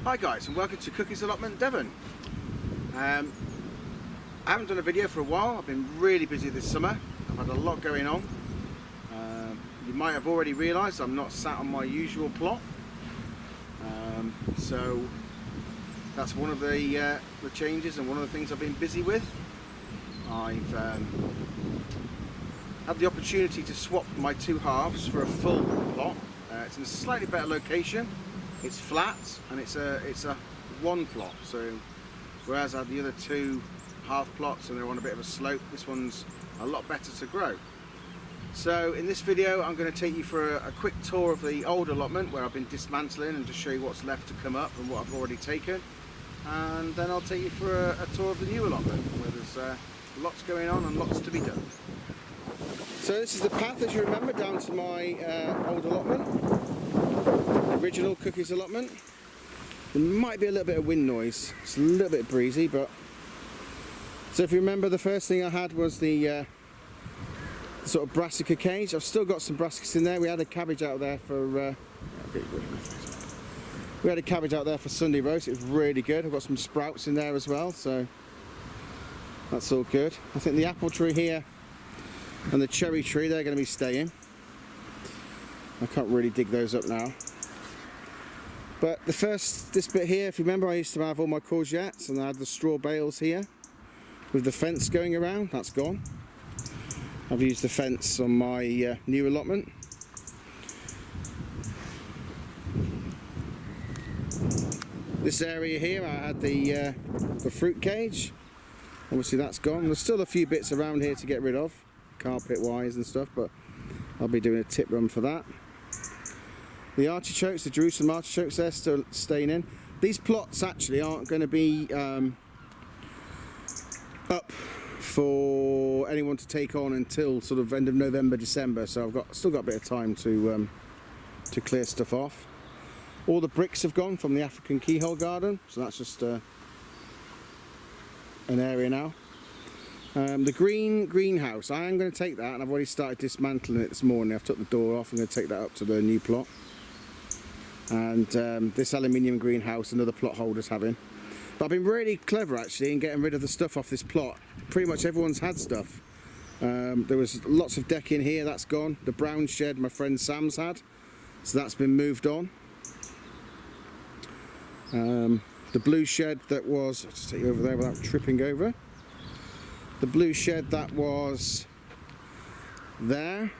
Hi guys, and welcome to Cookies Allotment Devon. I haven't done a video for a while. I've been really busy this summer. I've had a lot going on. You might have already realised I'm not sat on my usual plot. So that's one of the changes and one of the things I've been busy with. I've had the opportunity to swap my two halves for a full plot. It's in a slightly better location. It's flat and it's a one plot, so whereas I had the other two half plots and they're on a bit of a slope, this one's a lot better to grow. So in this video I'm going to take you for a quick tour of the old allotment where I've been dismantling and just show you what's left to come up and what I've already taken, and then I'll take you for a tour of the new allotment where there's lots going on and lots to be done. So this is the path, as you remember, down to my old allotment. Original Cookies allotment. There might be a little bit of wind noise. It's a little bit breezy, but so if you remember, the first thing I had was the sort of brassica cage. I've still got some brassicas in there. We had a cabbage out there for Sunday roast. It was really good. I've got some sprouts in there as well, so that's all good. I think the apple tree here and the cherry tree, they're going to be staying. I can't really dig those up now. But this bit here, if you remember, I used to have all my courgettes and I had the straw bales here with the fence going around. That's gone. I've used the fence on my new allotment. This area here, I had the fruit cage. Obviously that's gone. There's still a few bits around here to get rid of, carpet wise and stuff, but I'll be doing a tip run for that. The artichokes, the Jerusalem artichokes, they're still staying in. These plots actually aren't going to be up for anyone to take on until sort of end of November, December. So I've still got a bit of time to clear stuff off. All the bricks have gone from the African keyhole garden, so that's just an area now. The greenhouse, I am going to take that, and I've already started dismantling it this morning. I've took the door off. I'm going to take that up to the new plot. And this aluminium greenhouse, another plot holder's having. But I've been really clever actually in getting rid of the stuff off this plot. Pretty much everyone's had stuff. There was lots of decking here, that's gone. The brown shed my friend Sam's had, so that's been moved on. The blue shed that was, I'll just take you over there without tripping over. The blue shed that was there,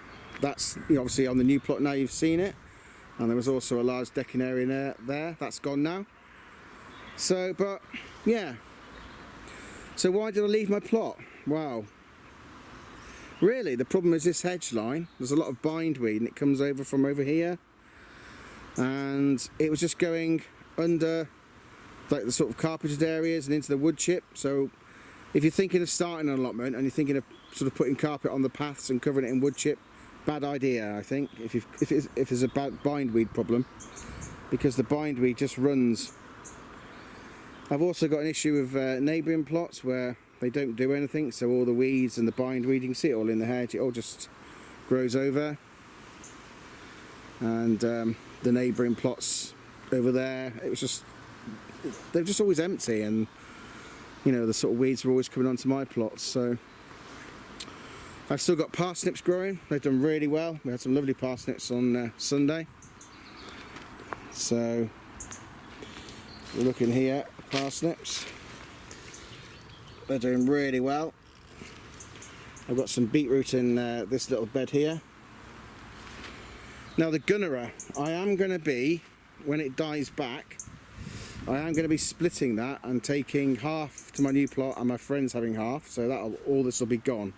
that's obviously on the new plot now, you've seen it. And there was also a large decking area there, that's gone now. So, but yeah. So why did I leave my plot? Wow. Really, the problem is this hedge line. There's a lot of bindweed and it comes over from over here. And it was just going under like the sort of carpeted areas and into the wood chip. So if you're thinking of starting an allotment and you're thinking of sort of putting carpet on the paths and covering it in wood chip, bad idea, I think, if there's a bad bindweed problem, because the bindweed just runs. I've also got an issue with neighbouring plots where they don't do anything, so all the weeds and the bindweed, you can see it all in the hedge, it all just grows over. And the neighbouring plots over there, they're just always empty, and you know, the sort of weeds are always coming onto my plots. So I've still got parsnips growing. They've done really well. We had some lovely parsnips on Sunday. So we're looking here, parsnips. They're doing really well. I've got some beetroot in this little bed here. Now the gunnera, I am going to be, when it dies back, I am going to be splitting that and taking half to my new plot and my friend's having half, so all this will be gone.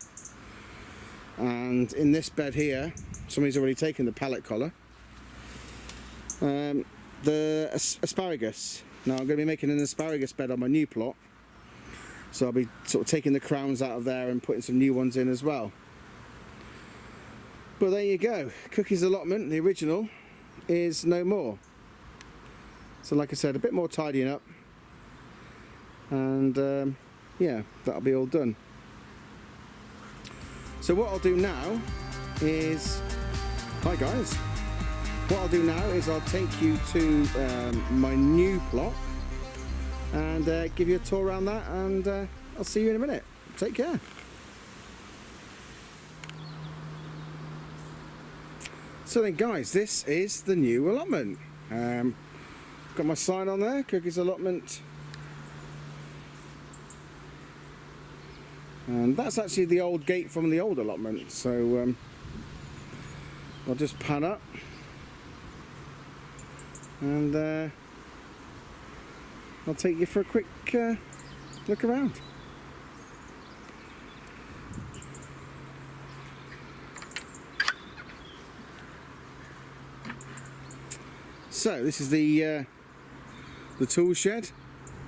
And in this bed here, somebody's already taken the pallet collar. The asparagus. Now I'm going to be making an asparagus bed on my new plot. So I'll be sort of taking the crowns out of there and putting some new ones in as well. But there you go. Cookies allotment, the original, is no more. So like I said, a bit more tidying up. And yeah, that'll be all done. So what I'll do now is, hi guys, what I'll do now is I'll take you to my new plot and give you a tour around that, and I'll see you in a minute. Take care. So then guys, this is the new allotment. Got my sign on there, Cookie's Allotment. And that's actually the old gate from the old allotment, so I'll just pan up and I'll take you for a quick look around. So this is the tool shed.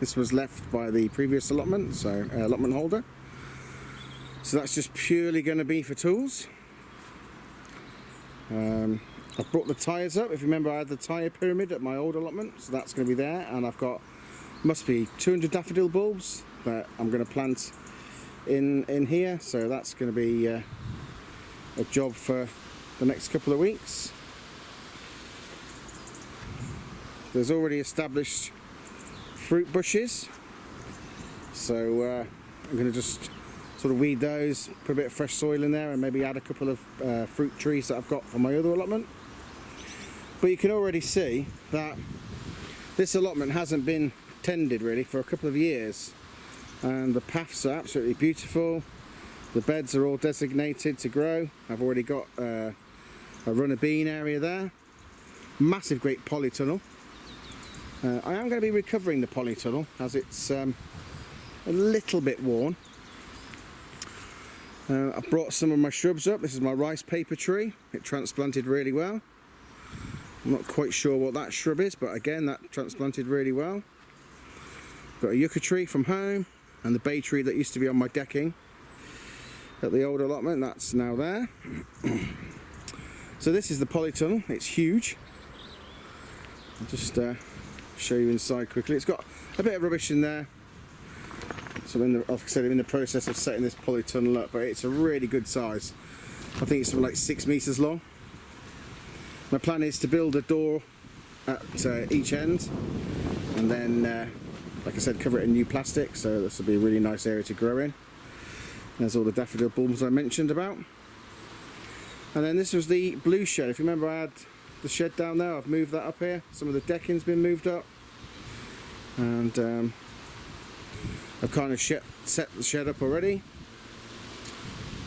This was left by the previous allotment, so allotment holder. So that's just purely going to be for tools. I've brought the tyres up. If you remember, I had the tyre pyramid at my old allotment, so that's going to be there. And I've got, must be 200 daffodil bulbs that I'm going to plant in here. So that's going to be a job for the next couple of weeks. There's already established fruit bushes, so I'm going to just sort of weed those, put a bit of fresh soil in there, and maybe add a couple of fruit trees that I've got from my other allotment. But you can already see that this allotment hasn't been tended really for a couple of years, and the paths are absolutely beautiful. The beds are all designated to grow. I've already got a runner bean area there. Massive great polytunnel. I am going to be recovering the polytunnel as it's a little bit worn. I've brought some of my shrubs up. This is my rice paper tree. It transplanted really well. I'm not quite sure what that shrub is, but again, that transplanted really well. Got a yucca tree from home, and the bay tree that used to be on my decking at the old allotment, that's now there. So this is the polytunnel. It's huge. I'll just show you inside quickly. It's got a bit of rubbish in there. So like I said, I'm in the process of setting this polytunnel up, but it's a really good size. I think it's something like 6 meters long. My plan is to build a door at each end, and then, like I said, cover it in new plastic, so this will be a really nice area to grow in. There's all the daffodil bulbs I mentioned about. And then this was the blue shed. If you remember, I had the shed down there. I've moved that up here. Some of the decking's been moved up, and I've kind of set the shed up already.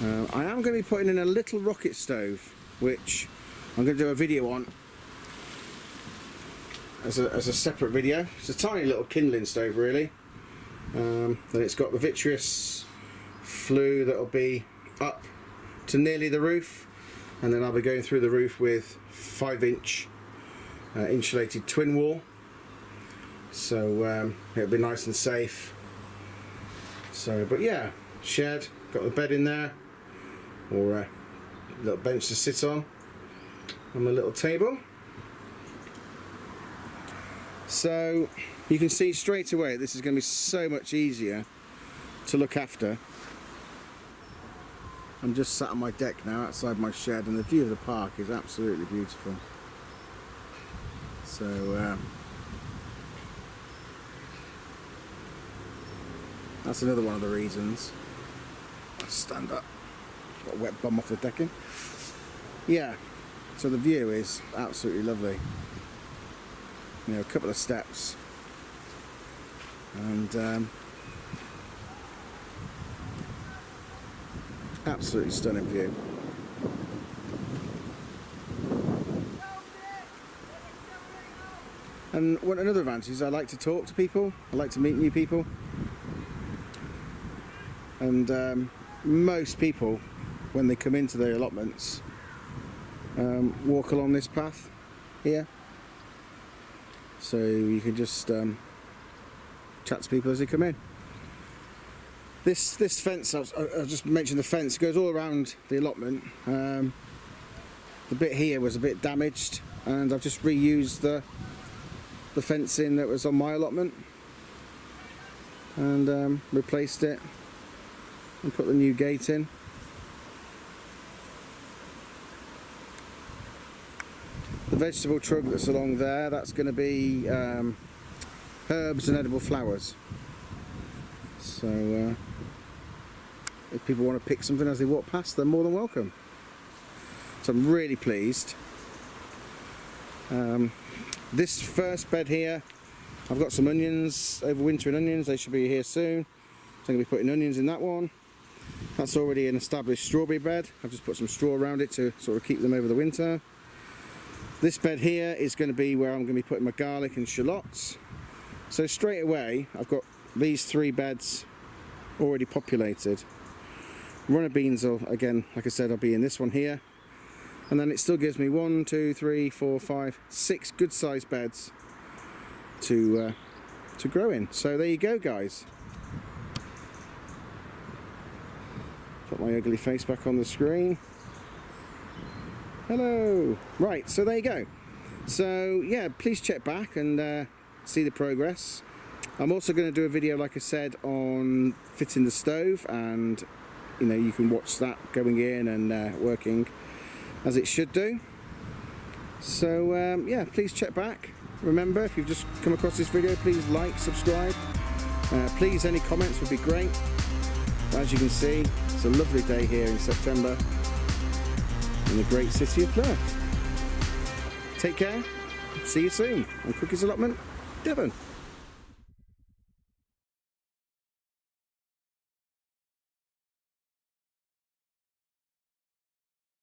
I am going to be putting in a little rocket stove, which I'm going to do a video on as a separate video. It's a tiny little kindling stove really. Then it's got the vitreous flue that will be up to nearly the roof, and then I'll be going through the roof with 5-inch insulated twin wall, so it'll be nice and safe. So, but yeah, shed, got the bed in there, or a little bench to sit on, and my little table. So you can see straight away this is going to be so much easier to look after. I'm just sat on my deck now outside my shed, and the view of the park is absolutely beautiful. So that's another one of the reasons. I'll stand up, got a wet bum off the decking. Yeah, so the view is absolutely lovely. You know, a couple of steps, and absolutely stunning view. And another advantage is I like to talk to people. I like to meet new people. And most people, when they come into their allotments, walk along this path here. So you can just chat to people as they come in. This fence, I just mentioned the fence, goes all around the allotment. The bit here was a bit damaged, and I've just reused the fencing that was on my allotment, and replaced it and put the new gate in. The The vegetable truck that's along there, that's going to be herbs and edible flowers. So if people want to pick something as they walk past, they're more than welcome. So I'm really pleased. This first bed here, I've got some onions, overwintering onions. They should be here soon. So I'm going to be putting onions in that one. That's already an established strawberry bed. I've just put some straw around it to sort of keep them over the winter. This bed here is going to be where I'm going to be putting my garlic and shallots. So straight away I've got these 3 beds already populated. Runner beans will, again, like I said, I'll be in this one here. And then it still gives me 1, 2, 3, 4, 5, 6 good sized beds to grow in. So there you go, guys. Put my ugly face back on the screen. Hello. Right, so there you go. So yeah, please check back and see the progress. I'm also going to do a video, like I said, on fitting the stove, and you know, you can watch that going in and working as it should do. So yeah, please check back. Remember, if you've just come across this video, please like, subscribe. Please, any comments would be great. As you can see, it's a lovely day here in September in the great city of Perth. Take care. See you soon on Cookies Allotment, Devon.